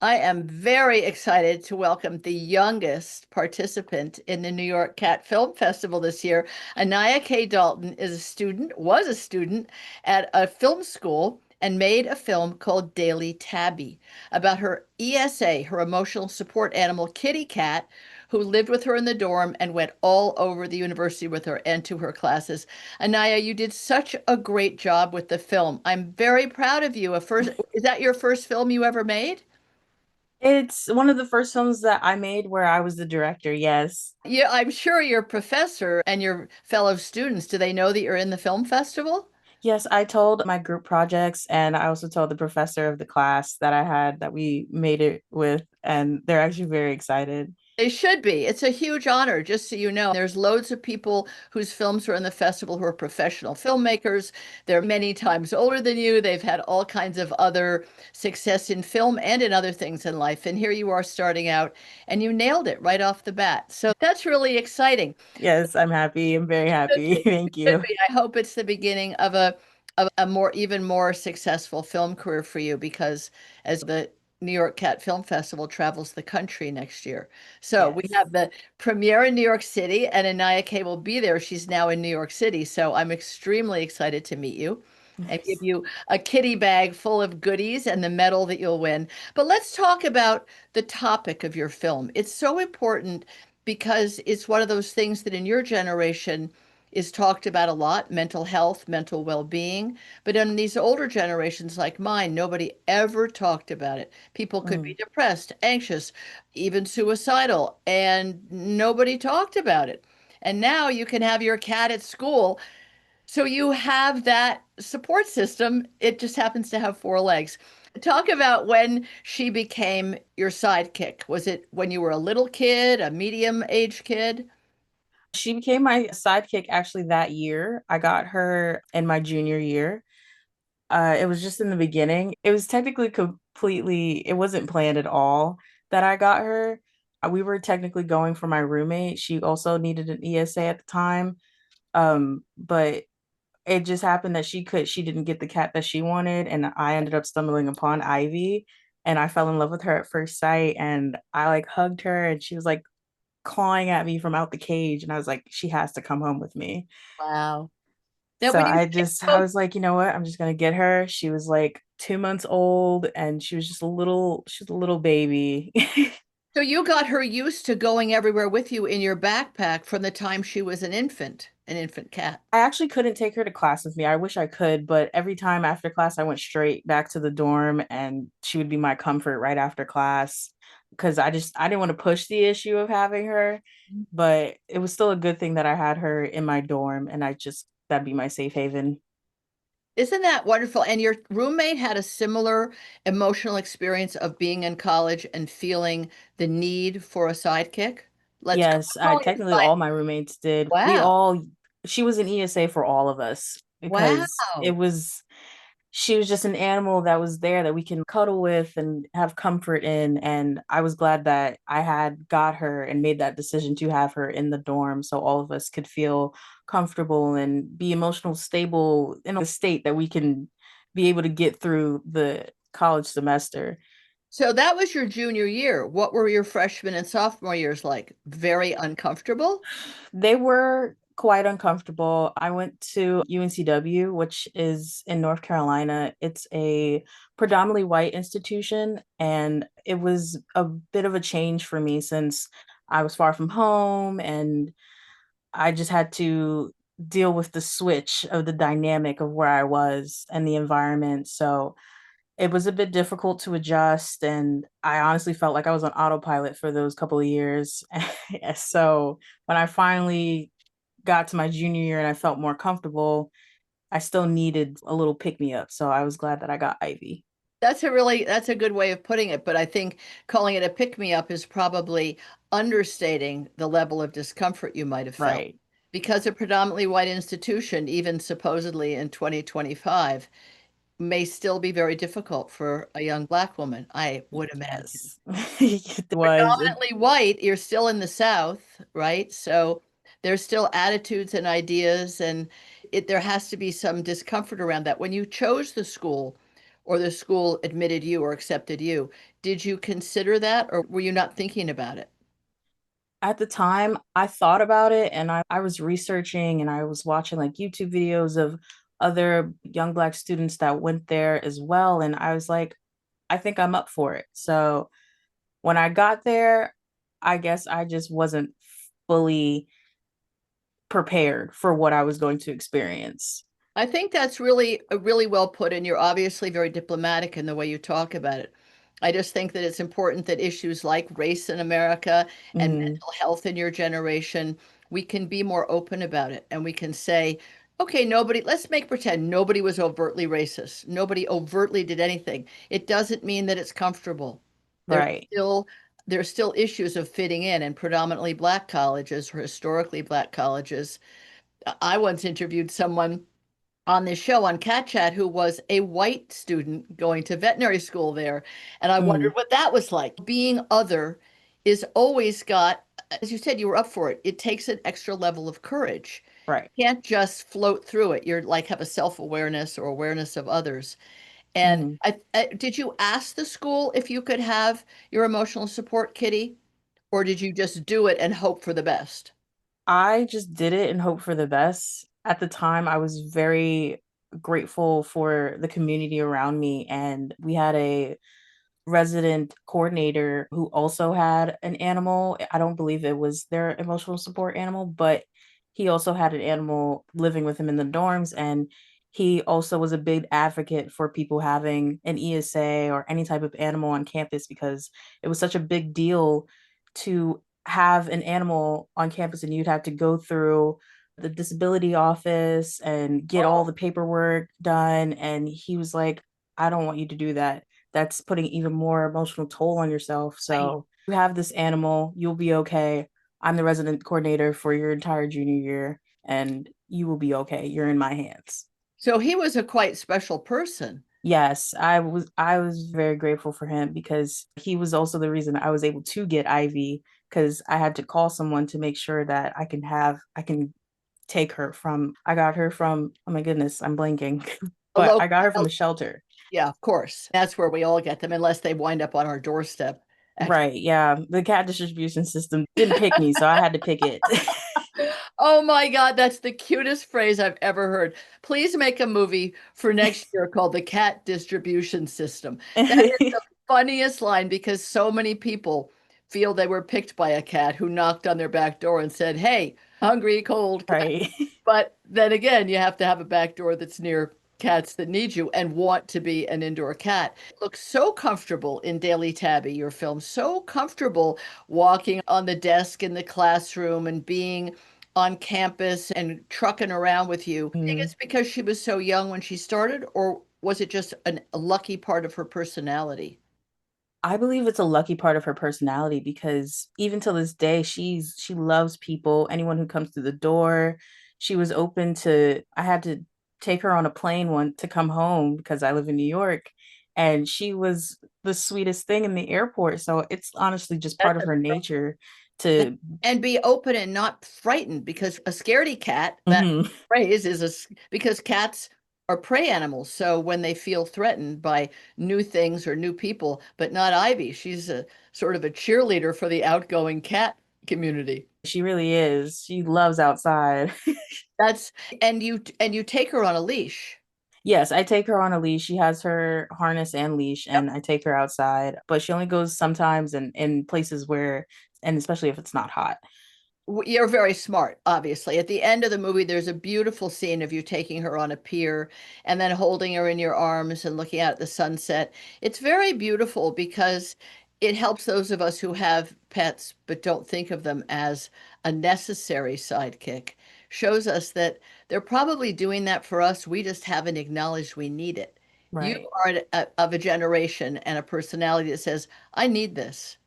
I am very excited to welcome the youngest participant in the New York Cat Film Festival this year. Anaya K. Dalton was a student at a film school and made a film called Daily Tabby about her ESA, her emotional support animal, kitty cat, who lived with her in the dorm and went all over the university with her and to her classes. Anaya, you did such a great job with the film. I'm very proud of you. Is that your first film you ever made? It's one of the first films that I made where I was the director, yes. Yeah, I'm sure your professor and your fellow students, do they know that you're in the film festival? Yes, I told my group projects and I also told the professor of the class that I had that we made it with, and they're actually very excited. They should be. It's a huge honor, just so you know. There's loads of people whose films are in the festival who are professional filmmakers. They're many times older than you. They've had all kinds of other success in film and in other things in life. And here you are starting out, and you nailed it right off the bat. So that's really exciting. Yes, I'm happy. I'm very Should happy. be. Thank Should you. be. I hope it's the beginning of a more even more successful film career for you because as the New York Cat Film Festival travels the country next year. So we Yes. have the premiere in New York City and Anaya K will be there. She's now in New York City. So I'm extremely excited to meet you and give Yes. you a kitty bag full of goodies and the medal that you'll win. But let's talk about the topic of your film. It's so important because it's one of those things that in your generation is talked about a lot, mental health, mental well-being. But in these older generations like mine, nobody ever talked about it. People could be Mm. depressed, anxious, even suicidal, and nobody talked about it. And now you can have your cat at school. So you have that support system. It just happens to have four legs. Talk about when she became your sidekick. Was it when you were a little kid, a medium-aged kid? She became my sidekick actually that year. I got her in my junior year. It was just in the beginning. It was technically it wasn't planned at all that I got her. We were technically going for my roommate. She also needed an ESA at the time. But it just happened that she didn't get the cat that she wanted, and I ended up stumbling upon Ivy, and I fell in love with her at first sight, and I like hugged her, and she was like clawing at me from out the cage, and I was like, she has to come home with me. Wow. Now, So when you say I was like, you know what? I'm just gonna get her. She was like 2 months old and she was a little baby. so you got her used to going everywhere with you in your backpack from the time she was an infant cat. I actually couldn't take her to class with me. I wish I could, but every time after class, I went straight back to the dorm and she would be my comfort right after class because I didn't want to push the issue of having her, but it was still a good thing that I had her in my dorm and that'd be my safe haven. Isn't that wonderful? And your roommate had a similar emotional experience of being in college and feeling the need for a sidekick. Yes, Call it a technically side. all my roommates did. Wow. She was an ESA for all of us because Wow. she was just an animal that was there that we can cuddle with and have comfort in. And I was glad that I had got her and made that decision to have her in the dorm so all of us could feel comfortable and be emotional stable in a state that we can be able to get through the college semester. So that was your junior year. What were your freshman and sophomore years like? Very uncomfortable? They were quite uncomfortable. I went to UNCW, which is in North Carolina. It's a predominantly white institution, and it was a bit of a change for me since I was far from home and I just had to deal with the switch of the dynamic of where I was and the environment. So it was a bit difficult to adjust, and I honestly felt like I was on autopilot for those couple of years. So when I finally got to my junior year and I felt more comfortable, I still needed a little pick me up. So I was glad that I got Ivy. That's a good way of putting it, but I think calling it a pick me up is probably understating the level of discomfort you might have felt. Right. Because a predominantly white institution, even supposedly in 2025, may still be very difficult for a young black woman, I would imagine. Yes. It was. Predominantly white, you're still in the South, right? So there's still attitudes and ideas, and there has to be some discomfort around that. When you chose the school or the school admitted you or accepted you, Did you consider that, or were you not thinking about it? At the time, I thought about it and I was researching and I was watching like YouTube videos of other young Black students that went there as well. And I was like, I think I'm up for it. So when I got there, I guess I just wasn't fully prepared for what I was going to experience. I think that's really well put, and you're obviously very diplomatic in the way you talk about it. I just think that it's important that issues like race in America and Mm, mental health in your generation, we can be more open about it, and we can say, okay, let's make pretend nobody was overtly racist. Nobody overtly did anything. It doesn't mean that it's comfortable. There's right. still there's still issues of fitting in, and predominantly black colleges or historically black colleges. I once interviewed someone on this show on Cat Chat who was a white student going to veterinary school there. And I wondered Mm, what that was like. Being other is always got, as you said, you were up for it. It takes an extra level of courage. right. You can't just float through it. You're like have a self-awareness or awareness of others. And Mm. did you ask the school if you could have your emotional support kitty, or did you just do it and hope for the best? I just did it and hope for the best. At the time, I was very grateful for the community around me, and we had a resident coordinator who also had an animal. I don't believe it was their emotional support animal, but he also had an animal living with him in the dorms. And he also was a big advocate for people having an ESA or any type of animal on campus because it was such a big deal to have an animal on campus and you'd have to go through the disability office and get all Oh, the paperwork done. And he was like, I don't want you to do that. That's putting even more emotional toll on yourself. I, So you have this animal, you'll be okay. I'm the resident coordinator for your entire junior year, and you will be okay. You're in my hands. so he was a quite special person. Yes, I was very grateful for him because he was also the reason I was able to get Ivy because I had to call someone to make sure that I can take her from I got her from oh my goodness, I'm blanking. A But I local, got her from a shelter. yeah, of course. That's where we all get them, unless they wind up on our doorstep. Actually. Right, yeah. The cat distribution system didn't pick me, so I had to pick it. Oh my God, that's the cutest phrase I've ever heard. Please make a movie for next year called The Cat Distribution System. That is the funniest line because so many people feel they were picked by a cat who knocked on their back door and said, "Hey, hungry, cold cat." Right. But then again, you have to have a back door that's near cats that need you and want to be an indoor cat. It looks so comfortable in Daily Tabby, your film, so comfortable walking on the desk in the classroom and being on campus and trucking around with you. I think Mm. it's because she was so young when she started, or was it just a lucky part of her personality? I believe it's a lucky part of her personality because even till this day, she loves people, anyone who comes through the door. She was open to, I had to take her on a plane one to come home because I live in New York, and she was the sweetest thing in the airport. So it's honestly just part That's of a her nature to and be open and not frightened because a scaredy cat, that Mhm. phrase is because cats are prey animals. So when they feel threatened by new things or new people, but not Ivy, she's a sort of a cheerleader for the outgoing cat community. She really is. She loves outside. That's and you take her on a leash. Yes, I take her on a leash. She has her harness and leash, and I take her outside, but she only goes sometimes and in places where, and especially if it's not hot. You're very smart, obviously. At the end of the movie, there's a beautiful scene of you taking her on a pier and then holding her in your arms and looking out at the sunset. It's very beautiful because it helps those of us who have pets but don't think of them as a necessary sidekick. Shows us that they're probably doing that for us. We just haven't acknowledged we need it. You Right. are of a generation and a personality that says, I need this.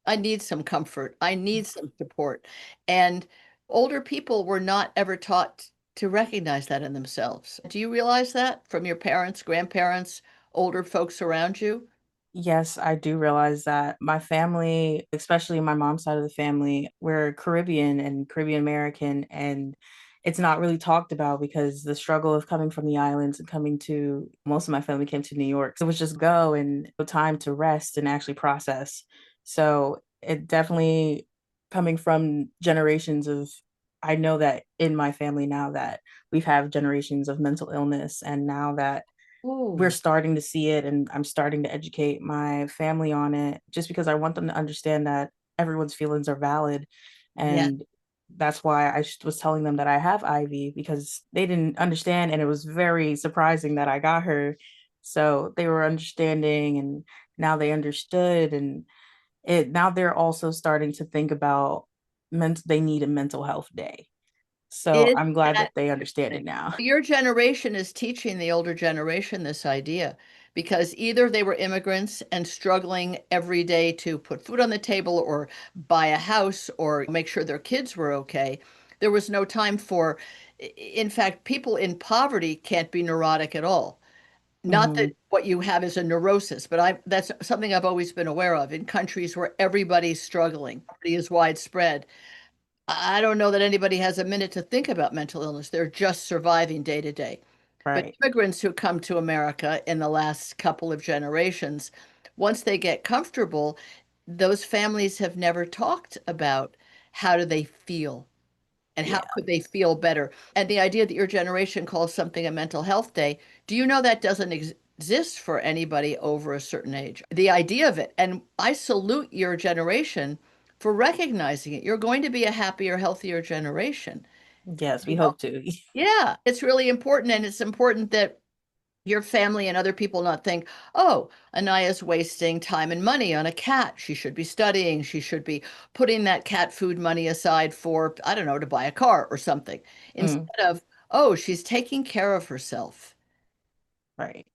I need some comfort. I need some support. And older people were not ever taught to recognize that in themselves. Do you realize that from your parents, grandparents, older folks around you? Yes, I do realize that my family, especially my mom's side of the family, we're Caribbean and Caribbean American, and it's not really talked about because the struggle of coming from the islands and coming to most of my family came to New York. So it was just go and no time to rest and actually process. So it definitely coming from generations of I know that in my family now that we've had generations of mental illness and now that we're Oh, starting to see it and I'm starting to educate my family on it just because I want them to understand that everyone's feelings are valid. yeah. And that's why I was telling them that I have Ivy because they didn't understand. And it was very surprising that I got her. So they were understanding and now they understood. And now they're also starting to think about they need a mental health day. So Is I'm glad that that they understand it now. your generation is teaching the older generation this idea because either they were immigrants and struggling every day to put food on the table or buy a house or make sure their kids were okay. There was no time for, in fact, people in poverty can't be neurotic at all. Not that Hmm. what you have is a neurosis, but that's something I've always been aware of in countries where everybody's struggling, poverty is widespread. I don't know that anybody has a minute to think about mental illness. They're just surviving day to day. But Right. immigrants who come to America in the last couple of generations, once they get comfortable, those families have never talked about how do they feel and how Yeah. could they feel better. And the idea that your generation calls something a mental health day, do you know that doesn't exist for anybody over a certain age? The idea of it, and I salute your generation for recognizing it. You're going to be a happier, healthier generation. Yes, we You know, hope to. yeah, it's really important. And it's important that your family and other people not think, oh, Anaya's wasting time and money on a cat. She should be studying. She should be putting that cat food money aside for, I don't know, to buy a car or something. Mm, Instead of, oh, she's taking care of herself. right.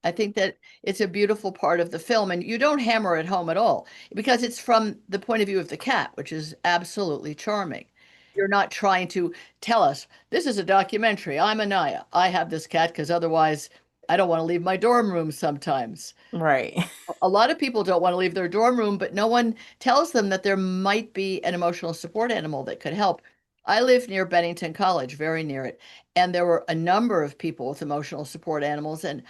I think that it's a beautiful part of the film, and you don't hammer it home at all because it's from the point of view of the cat, which is absolutely charming. You're not trying to tell us, this is a documentary. I'm Anaya. I have this cat because otherwise I don't want to leave my dorm room sometimes. Right. A lot of people don't want to leave their dorm room, but no one tells them that there might be an emotional support animal that could help. I live near Bennington College, very near it, and there were a number of people with emotional support animals. And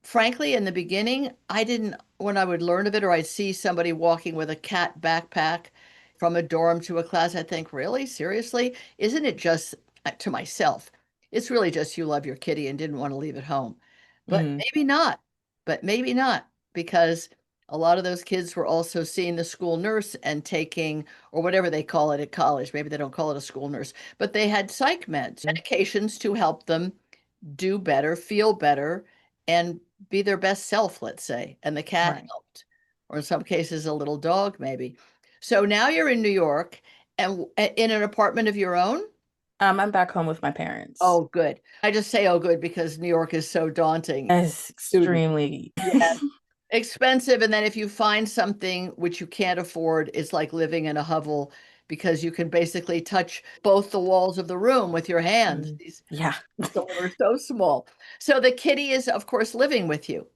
frankly, in the beginning, I didn't, when I would learn of it or I'd see somebody walking with a cat backpack from a dorm to a class, I think, really? Seriously? Isn't it just to myself? It's really just you love your kitty and didn't want to leave it home. But Mm, maybe not. But maybe not, because a lot of those kids were also seeing the school nurse and taking, or whatever they call it at college. Maybe they don't call it a school nurse, but they had psych meds, medications to help them do better, feel better, and be their best self, let's say. And the cat right. helped, or in some cases, a little dog, maybe. So now you're in New York and in an apartment of your own. I'm back home with my parents. Oh, good. I just say, oh, good, because New York is so daunting. It's Student. extremely Yeah. Expensive, and then if you find something which you can't afford, it's like living in a hovel because you can basically touch both the walls of the room with your hands. mm, These yeah. some are so small. So the kitty is, of course, living with you.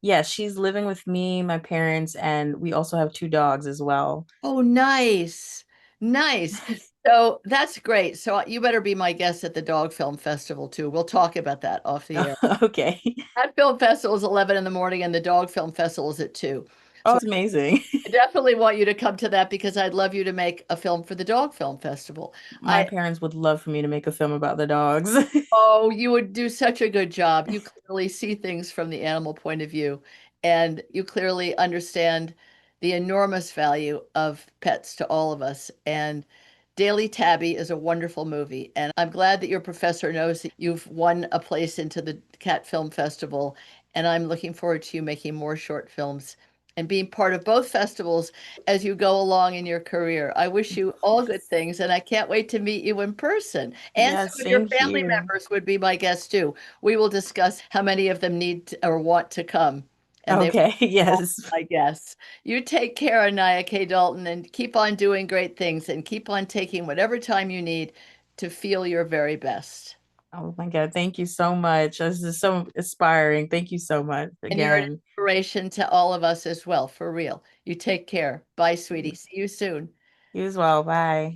Yeah, she's living with me, my parents, and we also have two dogs as well. Oh, nice. Nice. So that's great. So you better be my guest at the Dog Film Festival too. We'll talk about that off the air. Okay. That film festival is 11 in the morning and the Dog Film Festival is at 2. Oh, So it's amazing. I definitely want you to come to that because I'd love you to make a film for the Dog Film Festival. My parents would love for me to make a film about the dogs. Oh, you would do such a good job. You clearly see things from the animal point of view, and you clearly understand the enormous value of pets to all of us. And Daily Tabby is a wonderful movie, and I'm glad that your professor knows that you've won a place into the Cat Film Festival, and I'm looking forward to you making more short films and being part of both festivals as you go along in your career. I wish you all good things, and I can't wait to meet you in person. And Yeah, some of your same family here. members would be my guests too. We will discuss how many of them need or want to come, and they Okay, all, yes. I guess. You take care, Anaya K. Dalton, and keep on doing great things and keep on taking whatever time you need to feel your very best. Oh my God, thank you so much. This is so inspiring. Thank you so much And you're an again. inspiration to all of us as well, for real. You take care. Bye, sweetie. See you soon. You as well. Bye.